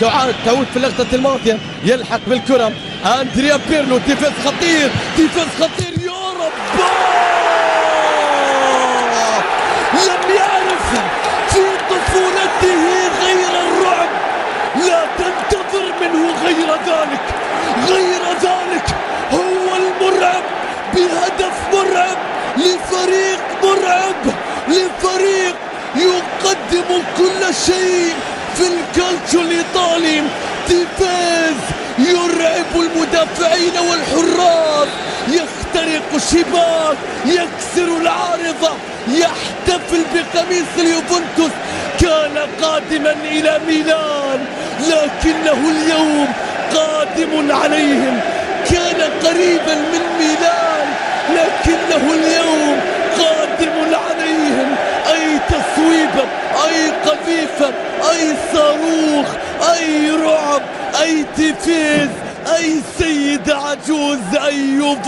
تعود في اللقطة الماضية، يلحق بالكرة أندريا بيرلو، ديفنس خطير، ديفنس خطير، يا رب لم يعرف في طفولته غير الرعب، لا تنتظر منه غير ذلك، هو المرعب بهدف مرعب لفريق مرعب، لفريق يقدم كل شيء في الكالتشو الإيطالي. تيفيز يرعب المدافعين والحراس، يخترق الشباك، يكسر العارضة، يحتفل بقميص اليوفنتوس. كان قادما إلى ميلان لكنه اليوم قادم عليهم، كان قريبا من ميلان لكنه اليوم قادم عليهم. أي تصويبة، أي قذيفة، أي صاروخ، أي رعب، أي تيفيز، أي سيد عجوز، أي يوفنتوس.